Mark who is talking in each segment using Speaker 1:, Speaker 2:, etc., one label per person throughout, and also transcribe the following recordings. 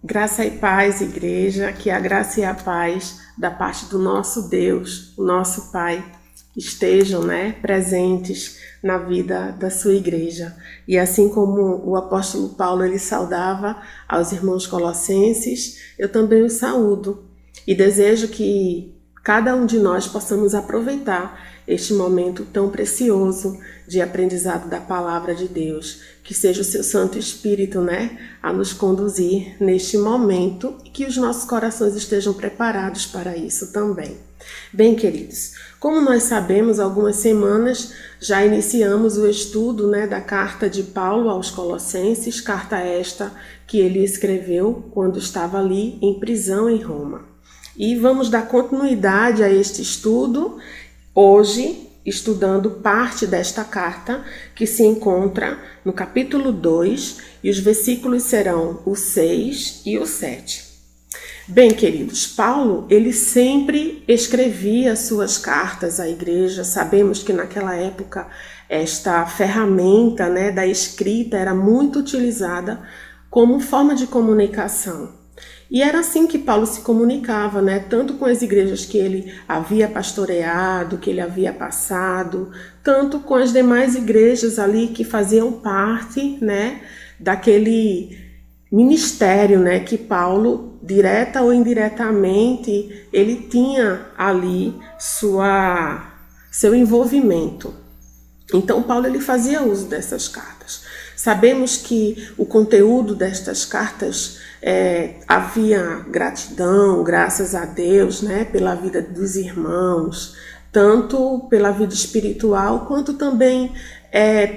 Speaker 1: Graça e paz, igreja, que a graça e a paz da parte do nosso Deus, o nosso Pai, estejam, presentes na vida da sua igreja. E assim como o apóstolo Paulo ele saudava aos irmãos colossenses, eu também os saúdo e desejo que cada um de nós possamos aproveitar este momento tão precioso de aprendizado da palavra de Deus, que seja o seu Santo Espírito, a nos conduzir neste momento e que os nossos corações estejam preparados para isso também. Bem, queridos, como nós sabemos, algumas semanas já iniciamos o estudo da carta de Paulo aos Colossenses, carta esta que ele escreveu quando estava ali em prisão em Roma. E vamos dar continuidade a este estudo hoje, estudando parte desta carta que se encontra no capítulo 2 e os versículos serão o 6 e o 7. Bem, queridos, Paulo, ele sempre escrevia suas cartas à igreja. Sabemos que naquela época esta ferramenta da escrita era muito utilizada como forma de comunicação. E era assim que Paulo se comunicava, tanto com as igrejas que ele havia pastoreado, que ele havia passado, tanto com as demais igrejas ali que faziam parte, daquele ministério, que Paulo, direta ou indiretamente, ele tinha ali seu envolvimento. Então Paulo ele fazia uso dessas cartas. Sabemos que o conteúdo destas cartas havia gratidão, graças a Deus, pela vida dos irmãos, tanto pela vida espiritual, quanto também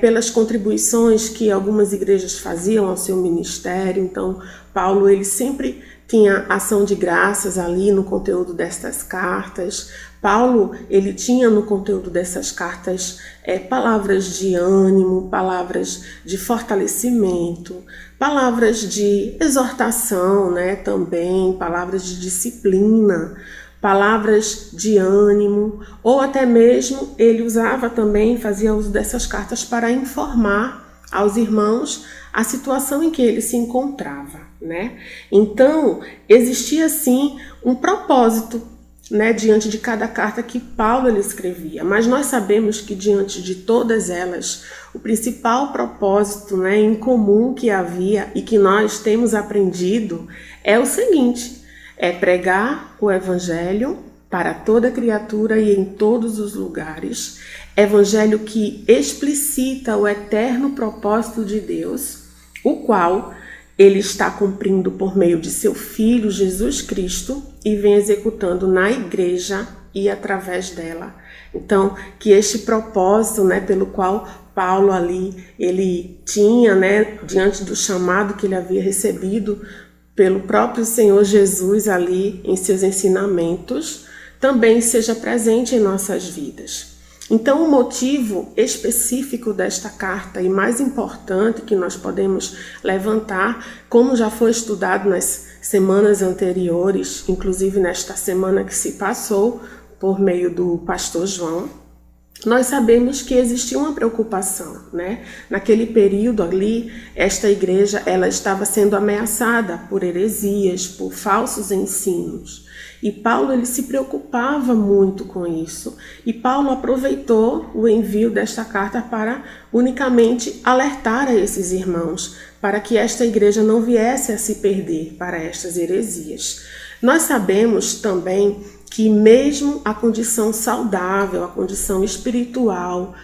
Speaker 1: pelas contribuições que algumas igrejas faziam ao seu ministério. Então, Paulo ele sempre tinha ação de graças ali no conteúdo destas cartas. Paulo, ele tinha no conteúdo dessas cartas palavras de ânimo, palavras de fortalecimento, palavras de exortação, também, palavras de disciplina, palavras de ânimo, ou até mesmo ele usava também, fazia uso dessas cartas para informar aos irmãos a situação em que ele se encontrava, Então, existia sim um propósito, diante de cada carta que Paulo ele escrevia, mas nós sabemos que diante de todas elas, o principal propósito em comum que havia e que nós temos aprendido é o seguinte: é pregar o evangelho para toda criatura e em todos os lugares, evangelho que explicita o eterno propósito de Deus, o qual ele está cumprindo por meio de seu Filho, Jesus Cristo, e vem executando na igreja e através dela. Então, que este propósito, pelo qual Paulo ali, ele tinha, diante do chamado que ele havia recebido pelo próprio Senhor Jesus ali em seus ensinamentos, também seja presente em nossas vidas. Então, o motivo específico desta carta e mais importante que nós podemos levantar, como já foi estudado nas semanas anteriores, inclusive nesta semana que se passou, por meio do pastor João, nós sabemos que existia uma preocupação, Naquele período ali, esta igreja ela estava sendo ameaçada por heresias, por falsos ensinos. E Paulo ele se preocupava muito com isso. E Paulo aproveitou o envio desta carta para unicamente alertar a esses irmãos, para que esta igreja não viesse a se perder para estas heresias. Nós sabemos também que mesmo a condição saudável, a condição espiritual,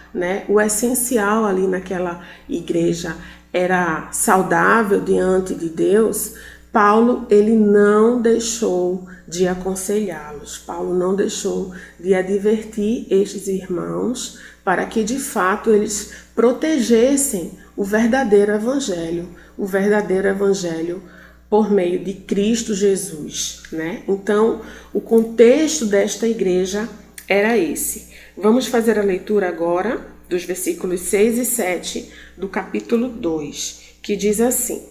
Speaker 1: o essencial ali naquela igreja era saudável diante de Deus, Paulo ele não deixou de aconselhá-los, Paulo não deixou de advertir estes irmãos para que de fato eles protegessem o verdadeiro evangelho por meio de Cristo Jesus, Então, o contexto desta igreja era esse. Vamos fazer a leitura agora dos versículos 6 e 7 do capítulo 2, que diz assim,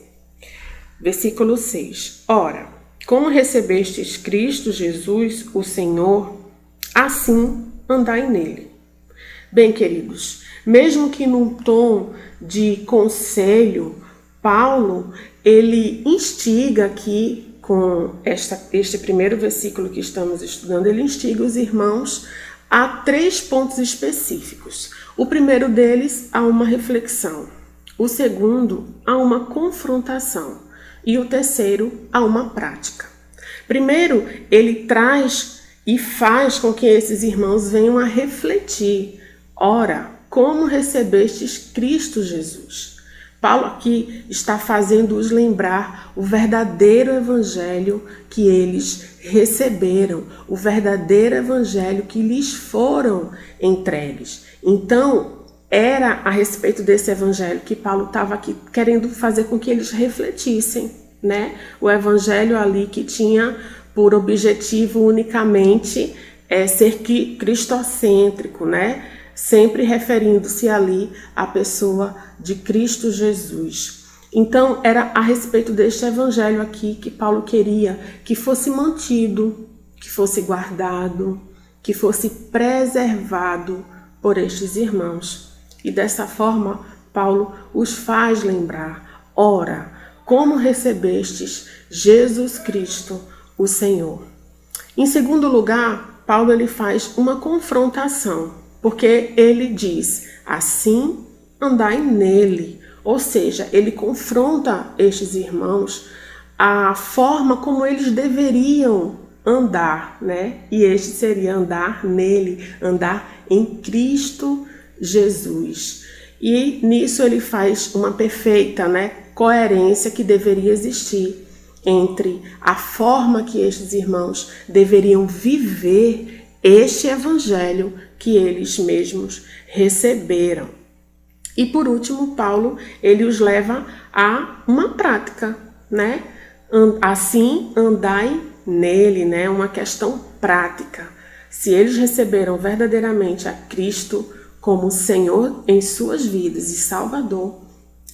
Speaker 1: versículo 6. Ora, como recebestes Cristo Jesus, o Senhor, assim andai nele. Bem, queridos, mesmo que num tom de conselho, Paulo, ele instiga aqui, com este primeiro versículo que estamos estudando, ele instiga os irmãos a 3 pontos específicos. O primeiro deles, a uma reflexão. O segundo, a uma confrontação. E o terceiro, a uma prática. Primeiro, ele traz e faz com que esses irmãos venham a refletir. Ora, como recebestes Cristo Jesus? Paulo aqui está fazendo-os lembrar o verdadeiro evangelho que eles receberam, o verdadeiro evangelho que lhes foram entregues. Então, era a respeito desse evangelho que Paulo estava aqui querendo fazer com que eles refletissem, né? O evangelho ali que tinha por objetivo unicamente ser cristocêntrico, né? Sempre referindo-se ali à pessoa de Cristo Jesus. Então, era a respeito deste evangelho aqui que Paulo queria que fosse mantido, que fosse guardado, que fosse preservado por estes irmãos. E dessa forma, Paulo os faz lembrar: ora, como recebestes Jesus Cristo, o Senhor. Em segundo lugar, Paulo ele faz uma confrontação. Porque ele diz, assim andai nele. Ou seja, ele confronta estes irmãos a forma como eles deveriam andar, né? E este seria andar nele, andar em Cristo Jesus. E nisso ele faz uma perfeita, né, coerência que deveria existir entre a forma que estes irmãos deveriam viver este evangelho que eles mesmos receberam. E por último, Paulo, ele os leva a uma prática, né? Assim andai nele, né? Uma questão prática. Se eles receberam verdadeiramente a Cristo como Senhor em suas vidas e Salvador,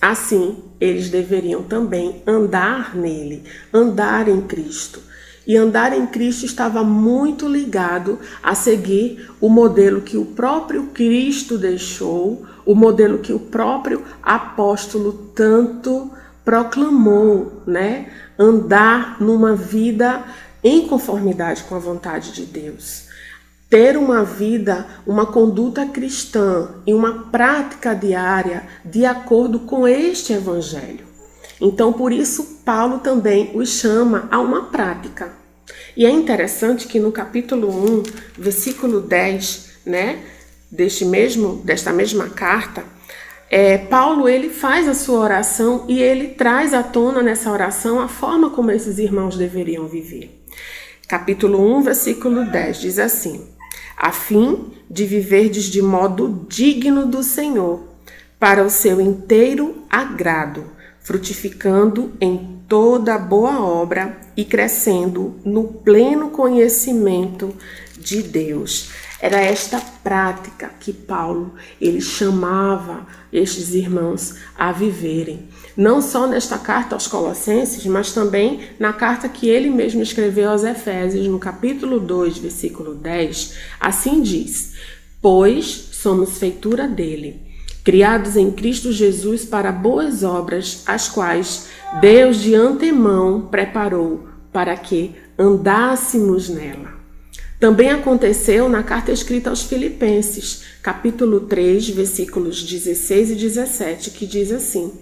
Speaker 1: assim eles deveriam também andar nele, andar em Cristo. E andar em Cristo estava muito ligado a seguir o modelo que o próprio Cristo deixou, o modelo que o próprio apóstolo tanto proclamou, né? Andar numa vida em conformidade com a vontade de Deus. Ter uma vida, uma conduta cristã e uma prática diária de acordo com este evangelho. Então, por isso, Paulo também os chama a uma prática. E é interessante que no capítulo 1, versículo 10, né, desta mesma carta, Paulo ele faz a sua oração e ele traz à tona nessa oração a forma como esses irmãos deveriam viver. Capítulo 1, versículo 10 diz assim: a fim de viverdes de modo digno do Senhor, para o seu inteiro agrado, frutificando em toda boa obra e crescendo no pleno conhecimento de Deus. Era esta prática que Paulo ele chamava estes irmãos a viverem. Não só nesta carta aos Colossenses, mas também na carta que ele mesmo escreveu aos Efésios, no capítulo 2, versículo 10, assim diz: pois somos feitura dele, criados em Cristo Jesus para boas obras, as quais Deus de antemão preparou para que andássemos nela. Também aconteceu na carta escrita aos Filipenses, capítulo 3, versículos 16 e 17, que diz assim: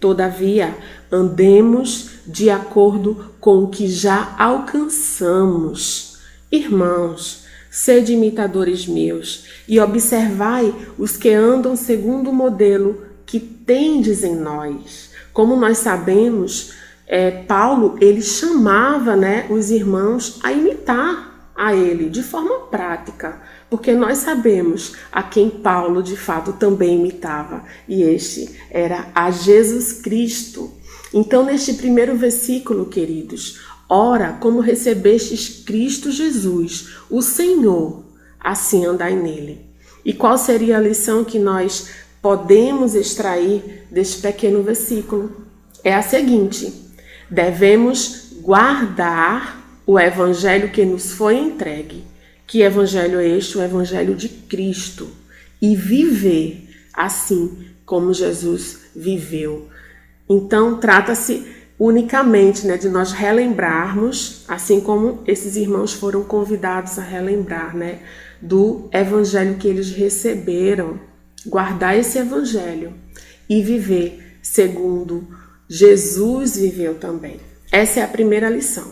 Speaker 1: todavia, andemos de acordo com o que já alcançamos. Irmãos, sede imitadores meus, e observai os que andam segundo o modelo que tendes em nós. Como nós sabemos, Paulo ele chamava, né, os irmãos a imitar a ele de forma prática, porque nós sabemos a quem Paulo de fato também imitava, e este era a Jesus Cristo. Então, neste primeiro versículo, queridos, ora, como recebestes Cristo Jesus, o Senhor, assim andai nele. E qual seria a lição que nós podemos extrair deste pequeno versículo? É a seguinte: devemos guardar o evangelho que nos foi entregue. Que evangelho é este? O evangelho de Cristo. E viver assim como Jesus viveu. Então, trata-se unicamente, né, de nós relembrarmos, assim como esses irmãos foram convidados a relembrar, né, do evangelho que eles receberam, guardar esse evangelho e viver segundo Jesus viveu também. Essa é a primeira lição.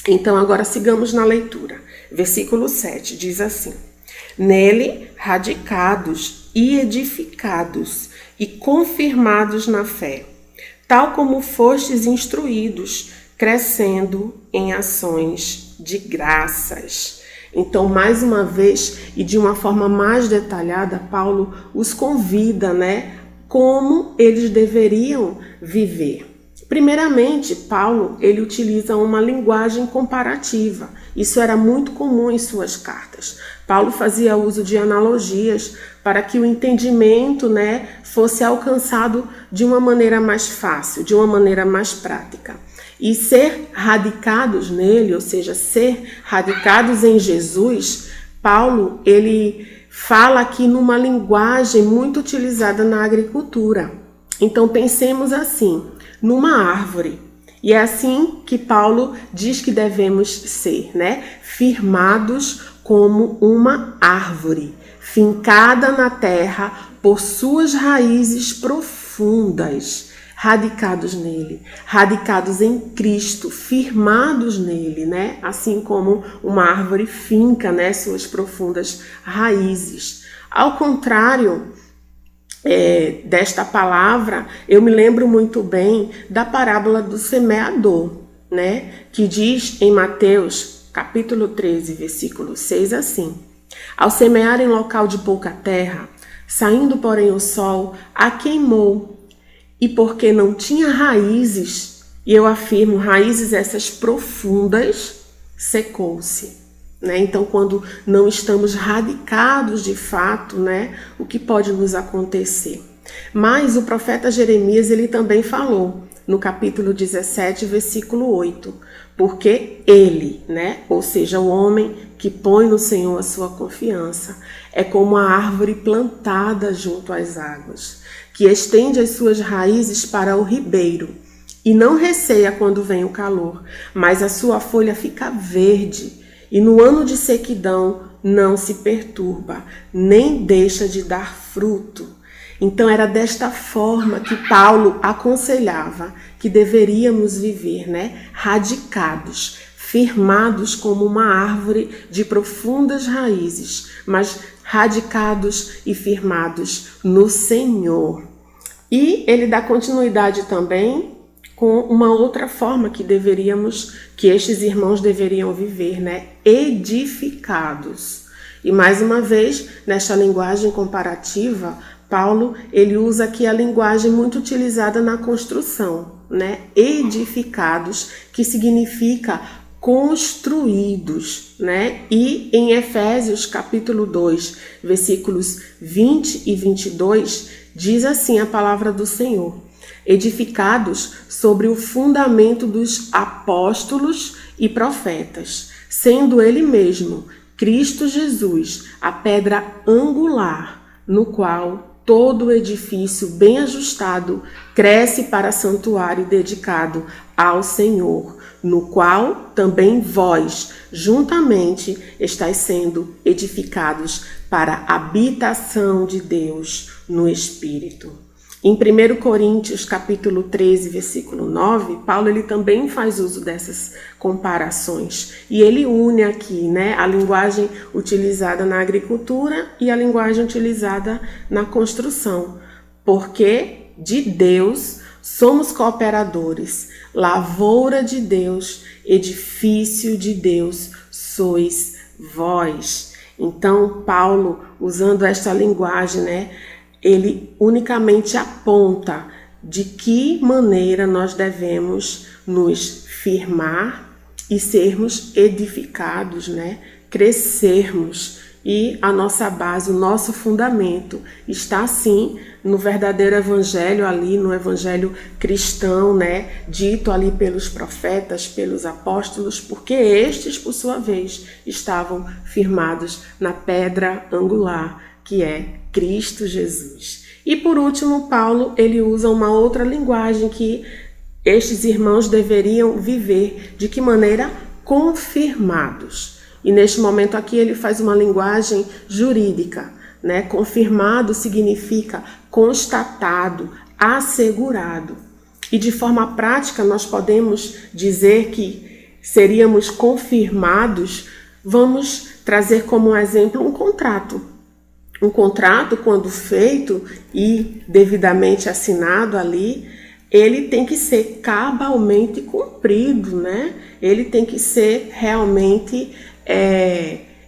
Speaker 1: Então, agora sigamos na leitura. Versículo 7 diz assim: nele, radicados e edificados e confirmados na fé, tal como fostes instruídos, crescendo em ações de graças. Então, mais uma vez e de uma forma mais detalhada, Paulo os convida, né, como eles deveriam viver. Primeiramente, Paulo, ele utiliza uma linguagem comparativa. Isso era muito comum em suas cartas. Paulo fazia uso de analogias para que o entendimento, né, fosse alcançado de uma maneira mais fácil, de uma maneira mais prática. E ser radicados nele, ou seja, ser radicados em Jesus, Paulo, ele fala aqui numa linguagem muito utilizada na agricultura. Então pensemos assim, numa árvore. E é assim que Paulo diz que devemos ser, né? Firmados como uma árvore, fincada na terra por suas raízes profundas, radicados nele, radicados em Cristo, firmados nele, né? Assim como uma árvore finca, né, suas profundas raízes. Ao contrário desta palavra, eu me lembro muito bem da parábola do semeador, né? Que diz em Mateus, capítulo 13, versículo 6, assim: ao semear em local de pouca terra, saindo, porém, o sol, a queimou, e porque não tinha raízes, e eu afirmo, raízes essas profundas, secou-se. Né? Então, quando não estamos radicados de fato, né, o que pode nos acontecer? Mas o profeta Jeremias, ele também falou, no capítulo 17, versículo 8, porque ele, né, ou seja, o homem que põe no Senhor a sua confiança, é como a árvore plantada junto às águas, que estende as suas raízes para o ribeiro, e não receia quando vem o calor, mas a sua folha fica verde, e no ano de sequidão não se perturba, nem deixa de dar fruto. Então era desta forma que Paulo aconselhava que deveríamos viver, né? Radicados, firmados como uma árvore de profundas raízes, mas radicados e firmados no Senhor. E ele dá continuidade também com uma outra forma que estes irmãos deveriam viver, né? Edificados. E mais uma vez, nesta linguagem comparativa, Paulo, ele usa aqui a linguagem muito utilizada na construção, né? Edificados, que significa construídos, né? E em Efésios, capítulo 2, versículos 20 e 22, diz assim a palavra do Senhor: edificados sobre o fundamento dos apóstolos e profetas, sendo ele mesmo, Cristo Jesus, a pedra angular, no qual todo o edifício bem ajustado cresce para santuário dedicado ao Senhor, no qual também vós, juntamente, estáis sendo edificados para a habitação de Deus no Espírito. Em 1 Coríntios, capítulo 13, versículo 9, Paulo ele também faz uso dessas comparações. E ele une aqui, né, a linguagem utilizada na agricultura e a linguagem utilizada na construção. Porque de Deus somos cooperadores, lavoura de Deus, edifício de Deus sois vós. Então, Paulo, usando esta linguagem, né, ele unicamente aponta de que maneira nós devemos nos firmar e sermos edificados, né? Crescermos. E a nossa base, o nosso fundamento está sim no verdadeiro evangelho ali, no evangelho cristão, né? Dito ali pelos profetas, pelos apóstolos, porque estes, por sua vez, estavam firmados na pedra angular, que é Cristo Jesus. E por último, Paulo, ele usa uma outra linguagem que estes irmãos deveriam viver. De que maneira? Confirmados. E neste momento aqui ele faz uma linguagem jurídica, né? Confirmado significa constatado, assegurado. E de forma prática nós podemos dizer que seríamos confirmados. Vamos trazer como exemplo um contrato. Um contrato, quando feito e devidamente assinado ali, ele tem que ser cabalmente cumprido, né? Ele tem que ser realmente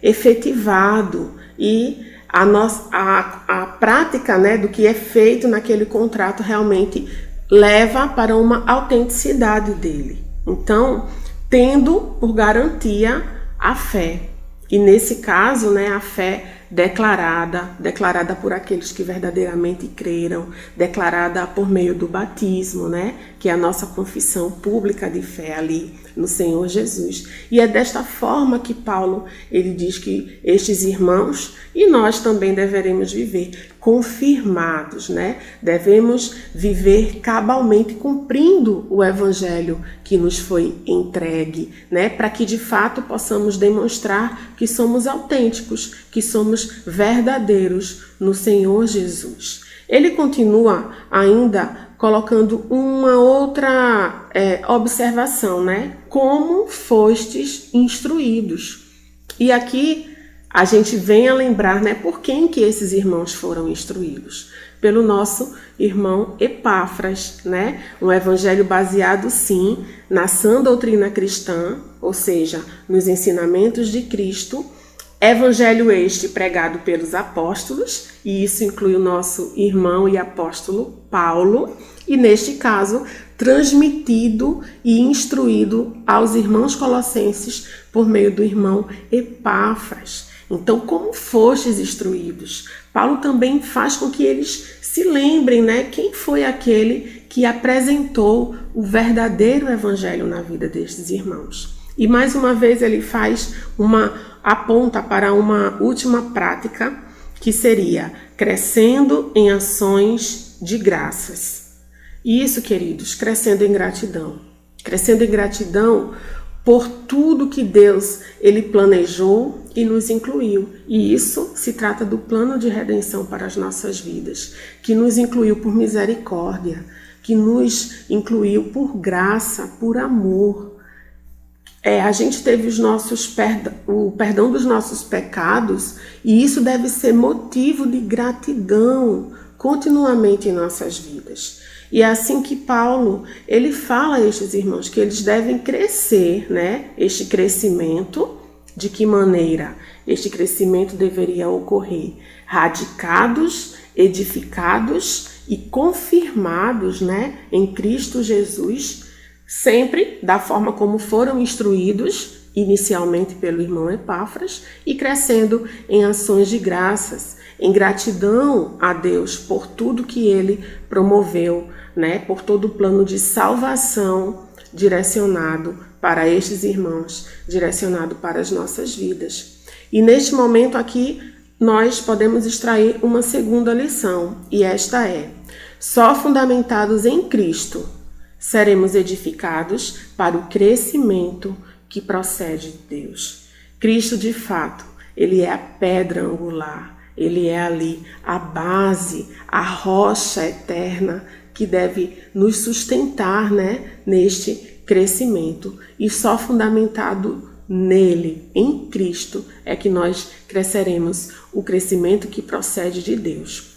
Speaker 1: efetivado. E a prática, né, do que é feito naquele contrato realmente leva para uma autenticidade dele. Então, tendo por garantia a fé. E nesse caso, né, a fé declarada por aqueles que verdadeiramente creram, declarada por meio do batismo, né, que é a nossa confissão pública de fé ali no Senhor Jesus. E é desta forma que Paulo, ele diz que estes irmãos e nós também deveremos viver confirmados, né? Devemos viver cabalmente cumprindo o evangelho que nos foi entregue, né? Para que de fato possamos demonstrar que somos autênticos, que somos verdadeiros no Senhor Jesus. Ele continua ainda colocando uma outra observação, né? Como fostes instruídos. E aqui a gente vem a lembrar, né, por quem que esses irmãos foram instruídos? Pelo nosso irmão Epáfras, né? Um evangelho baseado, sim, na sã doutrina cristã, ou seja, nos ensinamentos de Cristo. Evangelho este pregado pelos apóstolos, e isso inclui o nosso irmão e apóstolo Paulo, e neste caso, transmitido e instruído aos irmãos colossenses por meio do irmão Epáfras. Então, como fostes instruídos? Paulo também faz com que eles se lembrem, né, quem foi aquele que apresentou o verdadeiro evangelho na vida destes irmãos. E mais uma vez ele aponta para uma última prática, que seria crescendo em ações de graças. E isso, queridos, crescendo em gratidão. Crescendo em gratidão por tudo que Deus ele planejou e nos incluiu. E isso se trata do plano de redenção para as nossas vidas, que nos incluiu por misericórdia, que nos incluiu por graça, por amor. A gente teve o perdão dos nossos pecados, e isso deve ser motivo de gratidão continuamente em nossas vidas. E é assim que Paulo, ele fala a estes irmãos que eles devem crescer, né? Este crescimento, de que maneira este crescimento deveria ocorrer? Radicados, edificados e confirmados, né, em Cristo Jesus, sempre da forma como foram instruídos, inicialmente pelo irmão Epáfras, e crescendo em ações de graças, em gratidão a Deus por tudo que ele promoveu, né, por todo o plano de salvação direcionado para estes irmãos, direcionado para as nossas vidas. E neste momento aqui, nós podemos extrair uma segunda lição, e esta é: só fundamentados em Cristo seremos edificados para o crescimento que procede de Deus. Cristo, de fato, ele é a pedra angular, ele é ali a base, a rocha eterna que deve nos sustentar, né, neste crescimento. E só fundamentado nele, em Cristo, é que nós cresceremos o crescimento que procede de Deus.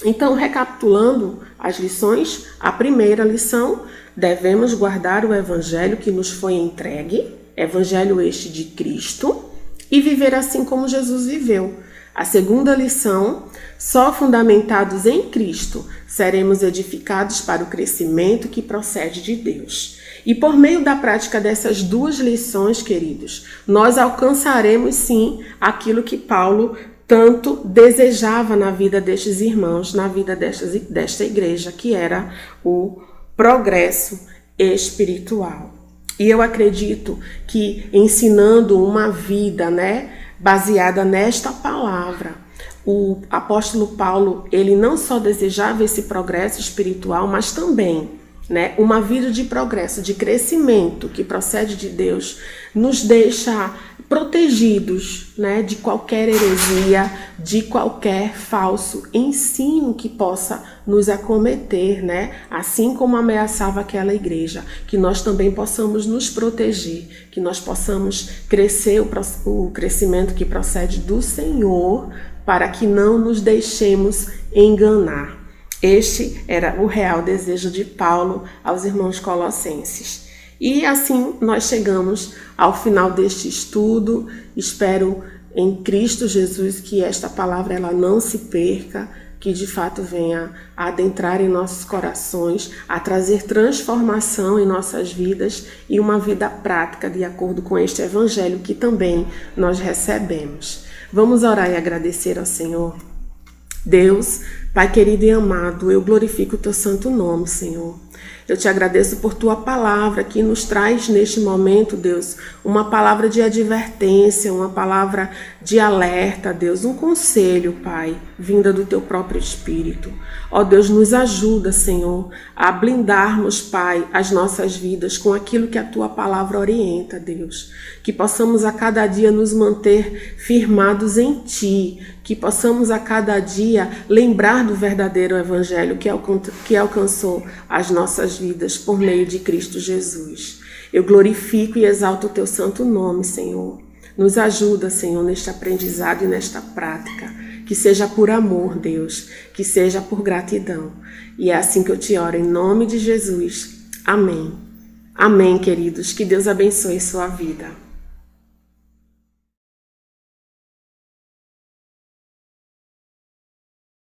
Speaker 1: Então, recapitulando as lições, a primeira lição: devemos guardar o evangelho que nos foi entregue, evangelho este de Cristo, e viver assim como Jesus viveu. A segunda lição: só fundamentados em Cristo seremos edificados para o crescimento que procede de Deus. E por meio da prática dessas duas lições, queridos, nós alcançaremos sim aquilo que Paulo tanto desejava na vida destes irmãos, na vida desta igreja, que era o progresso espiritual. E eu acredito que ensinando uma vida, né, baseada nesta palavra, o apóstolo Paulo, ele não só desejava esse progresso espiritual, mas também, né, uma vida de progresso, de crescimento que procede de Deus, nos deixa protegidos, né, de qualquer heresia, de qualquer falso ensino que possa nos acometer, né, assim como ameaçava aquela igreja, que nós também possamos nos proteger, que nós possamos crescer o crescimento que procede do Senhor, para que não nos deixemos enganar. Este era o real desejo de Paulo aos irmãos colossenses. E assim nós chegamos ao final deste estudo. Espero em Cristo Jesus que esta palavra ela não se perca, que de fato venha a adentrar em nossos corações, a trazer transformação em nossas vidas e uma vida prática de acordo com este evangelho que também nós recebemos. Vamos orar e agradecer ao Senhor. Deus, Pai querido e amado, eu glorifico o teu santo nome, Senhor. Eu te agradeço por tua palavra que nos traz neste momento, Deus, uma palavra de advertência, uma palavra de alerta, Deus, um conselho, Pai, vinda do teu próprio Espírito. Ó Deus, nos ajuda, Senhor, a blindarmos, Pai, as nossas vidas com aquilo que a tua palavra orienta, Deus. Que possamos a cada dia nos manter firmados em ti, que possamos a cada dia lembrar do verdadeiro evangelho que alcançou as nossas vidas por meio de Cristo Jesus. Eu glorifico e exalto o teu santo nome, Senhor. Nos ajuda, Senhor, neste aprendizado e nesta prática. Que seja por amor, Deus, que seja por gratidão. E é assim que eu te oro, em nome de Jesus. Amém. Amém, queridos. Que Deus abençoe sua vida.